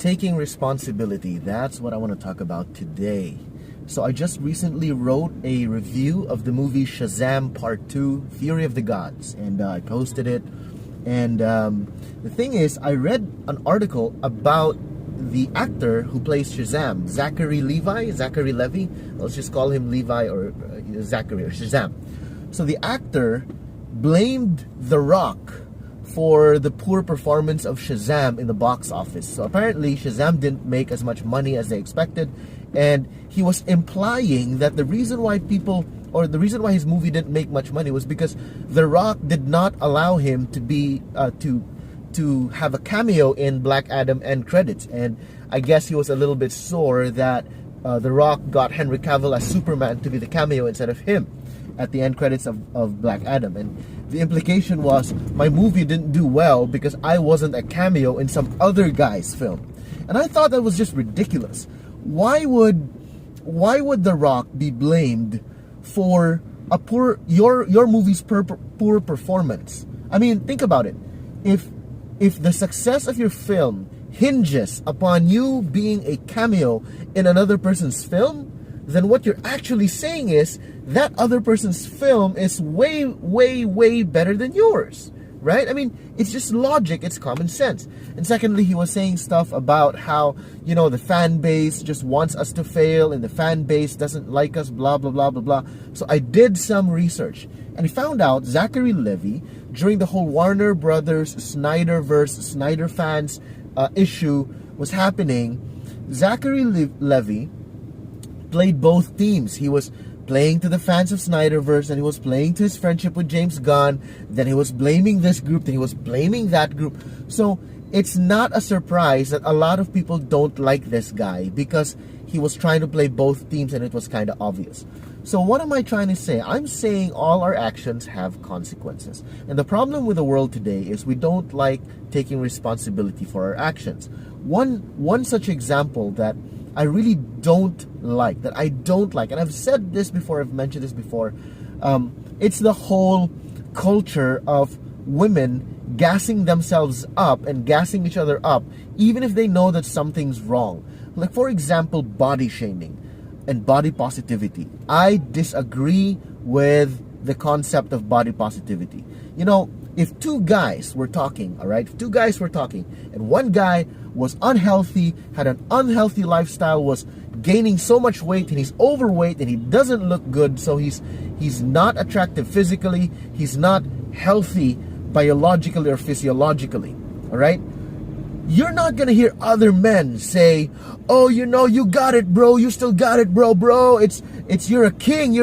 Taking responsibility, that's what I want to talk about today. So I just recently wrote a review of the movie Shazam Part 2, Fury of the Gods, and I posted it. And the thing is, I read an article about the actor who plays Shazam, Zachary Levi, let's just call him Levi or Zachary or Shazam. So the actor blamed The Rock for the poor performance of Shazam in the box office. So apparently Shazam didn't make as much money as they expected, and he was implying that the reason why his movie didn't make much money was because The Rock did not allow him to be to have a cameo in Black Adam end credits. And I guess he was a little bit sore that The Rock got Henry Cavill as Superman to be the cameo instead of him at the end credits of Black Adam. And the implication was, my movie didn't do well because I wasn't a cameo in some other guy's film. And I thought that was just ridiculous. Why would The Rock be blamed for your movie's poor performance? I mean, think about it. If the success of your film hinges upon you being a cameo in another person's film, then what you're actually saying is that other person's film is way, way, way better than yours, right? I mean, it's just logic, it's common sense. And secondly, he was saying stuff about how, the fan base just wants us to fail and the fan base doesn't like us, blah, blah, blah, blah, blah. So I did some research and I found out Zachary Levi, during the whole Warner Brothers Snyder fans issue was happening, Zachary Levi played both teams. He was playing to the fans of Snyderverse, and he was playing to his friendship with James Gunn. Then he was blaming this group, then he was blaming that group. So it's not a surprise that a lot of people don't like this guy, because he was trying to play both teams and it was kind of obvious. So what am I trying to say? I'm saying all our actions have consequences. And the problem with the world today is we don't like taking responsibility for our actions. One such example that I really don't like, and I've said this before, I've mentioned this before, it's the whole culture of women gassing themselves up and gassing each other up, even if they know that something's wrong. Like, for example, body shaming and body positivity. I disagree with the concept of body positivity. If two guys were talking, and one guy was unhealthy, had an unhealthy lifestyle, was gaining so much weight, and he's overweight, and he doesn't look good, so he's not attractive physically, he's not healthy biologically or physiologically, all right? You're not gonna hear other men say, "Oh, you got it, bro. You still got it, bro. It's you're a king.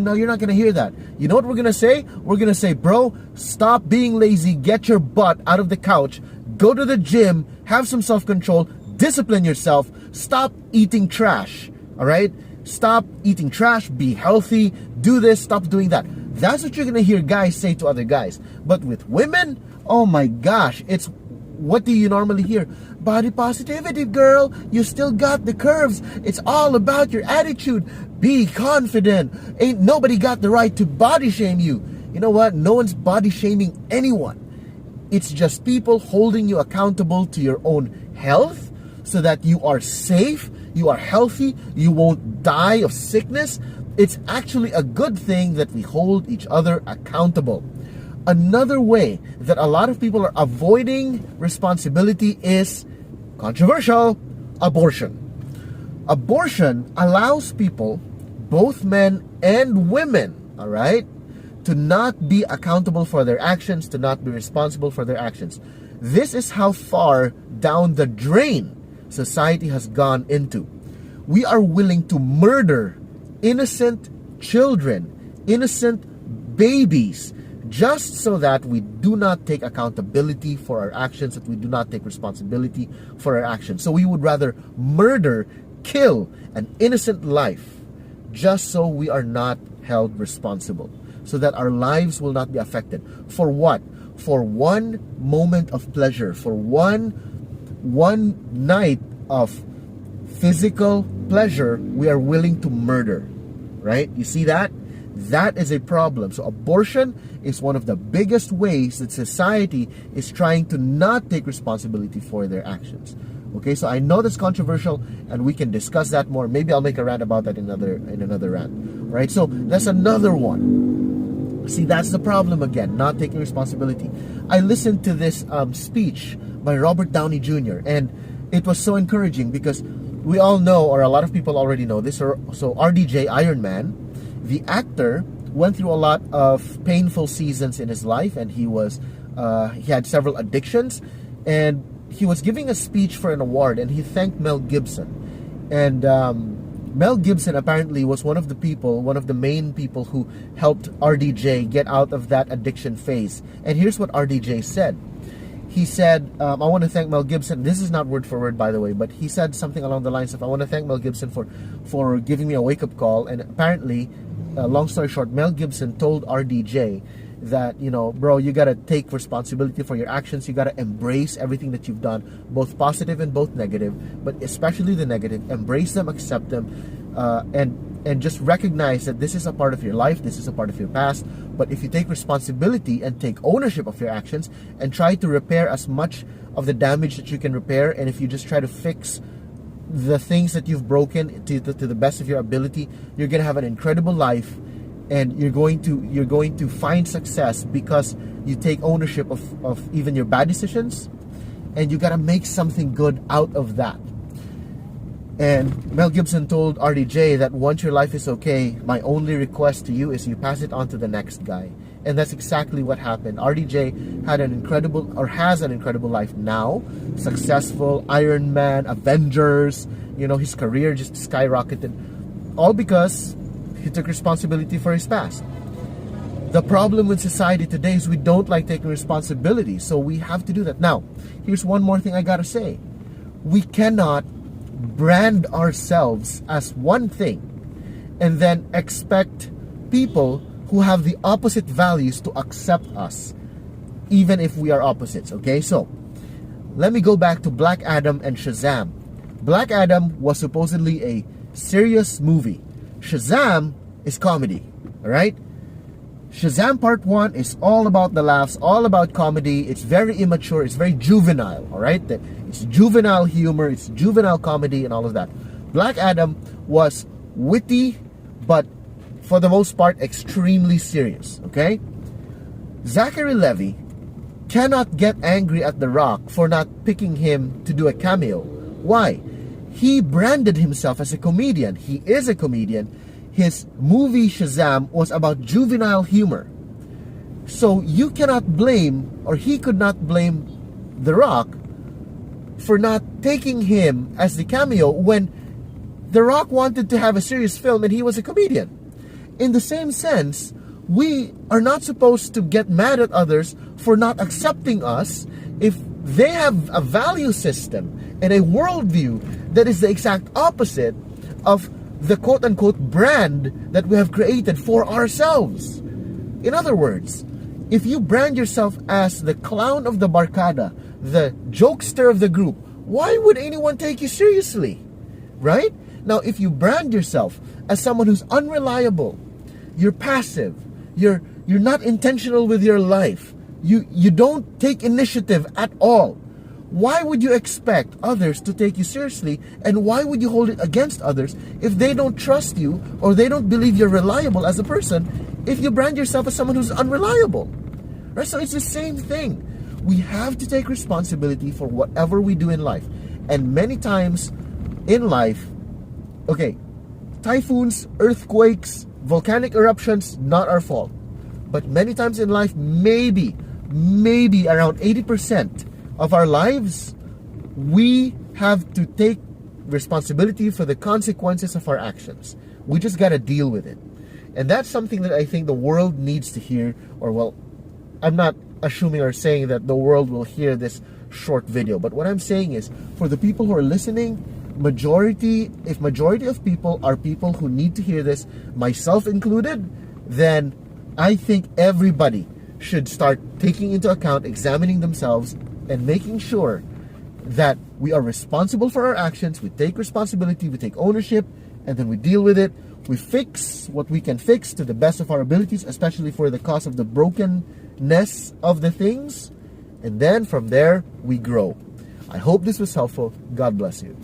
No, you're not gonna hear that. You know what we're gonna say? We're gonna say, "Bro, stop being lazy. Get your butt out of the couch. Go to the gym. Have some self-control. Discipline yourself. Stop eating trash. All right? Stop eating trash. Be healthy. Do this. Stop doing that." That's what you're gonna hear guys say to other guys. But with women, oh my gosh, what do you normally hear? Body positivity, girl. You still got the curves. It's all about your attitude. Be confident. Ain't nobody got the right to body shame you. You know what? No one's body shaming anyone. It's just people holding you accountable to your own health so that you are safe, you are healthy, you won't die of sickness. It's actually a good thing that we hold each other accountable. Another way that a lot of people are avoiding responsibility is controversial: abortion. Abortion allows people, both men and women, all right, to not be accountable for their actions, to not be responsible for their actions. This is how far down the drain society has gone into. We are willing to murder innocent children, innocent babies, just so that we do not take accountability for our actions, that we do not take responsibility for our actions. So we would rather kill an innocent life, just so we are not held responsible, so that our lives will not be affected. For what? For one moment of pleasure, for one night of physical pleasure, we are willing to murder, right? You see that? That is a problem. So abortion is one of the biggest ways that society is trying to not take responsibility for their actions. Okay, so I know that's controversial, and we can discuss that more. Maybe I'll make a rant about that in another rant. Right? So that's another one. See, that's the problem again, not taking responsibility. I listened to this speech by Robert Downey Jr., and it was so encouraging because we all know, or a lot of people already know this. So RDJ, Iron Man, the actor, went through a lot of painful seasons in his life, and he had several addictions, and he was giving a speech for an award, and he thanked Mel Gibson. And Mel Gibson apparently was one of the main people who helped RDJ get out of that addiction phase. And here's what RDJ said. He said, I want to thank Mel Gibson. This is not word for word, by the way, but he said something along the lines of, I want to thank Mel Gibson for giving me a wake-up call. And apparently, long story short, Mel Gibson told RDJ that, bro, you got to take responsibility for your actions. You got to embrace everything that you've done, both positive and both negative, but especially the negative. Embrace them, accept them, and just recognize that this is a part of your life, this is a part of your past. But if you take responsibility and take ownership of your actions and try to repair as much of the damage that you can repair, and if you just try to fix the things that you've broken to the best of your ability, you're going to have an incredible life, and you're going to find success because you take ownership of even your bad decisions, and you got to make something good out of that. And Mel Gibson told RDJ that once your life is okay, my only request to you is you pass it on to the next guy. And that's exactly what happened. RDJ has an incredible life now. Successful, Iron Man, Avengers, his career just skyrocketed. All because he took responsibility for his past. The problem with society today is we don't like taking responsibility. So we have to do that. Now, here's one more thing I gotta say. We cannot brand ourselves as one thing and then expect people who have the opposite values to accept us, even if we are opposites. Okay, so let me go back to Black Adam and Shazam. Black Adam was supposedly a serious movie. Shazam is comedy. All right, Shazam Part 1 is all about the laughs, all about comedy. It's very immature, it's very juvenile, all right? It's juvenile humor, it's juvenile comedy and all of that. Black Adam was witty, but for the most part, extremely serious, okay? Zachary Levi cannot get angry at The Rock for not picking him to do a cameo. Why? He branded himself as a comedian. He is a comedian. His movie Shazam was about juvenile humor. So you cannot blame, or he could not blame The Rock for not taking him as the cameo when The Rock wanted to have a serious film and he was a comedian. In the same sense, we are not supposed to get mad at others for not accepting us if they have a value system and a worldview that is the exact opposite of the quote-unquote brand that we have created for ourselves. In other words, if you brand yourself as the clown of the barkada, the jokester of the group, why would anyone take you seriously? Right? Now, if you brand yourself as someone who's unreliable, you're passive, you're not intentional with your life, you don't take initiative at all, why would you expect others to take you seriously? And why would you hold it against others if they don't trust you or they don't believe you're reliable as a person if you brand yourself as someone who's unreliable? Right? So it's the same thing. We have to take responsibility for whatever we do in life. And many times in life, okay, typhoons, earthquakes, volcanic eruptions, not our fault. But many times in life, maybe around 80% of our lives, we have to take responsibility for the consequences of our actions. We just got to deal with it. And that's something that I think the world needs to hear, or well, I'm not assuming or saying that the world will hear this short video, but what I'm saying is, for the people who are listening, if majority of people are people who need to hear this, myself included, then I think everybody should start taking into account, examining themselves, and making sure that we are responsible for our actions. We take responsibility, we take ownership, and then we deal with it. We fix what we can fix to the best of our abilities, especially for the cause of the brokenness of the things. And then from there, we grow. I hope this was helpful. God bless you.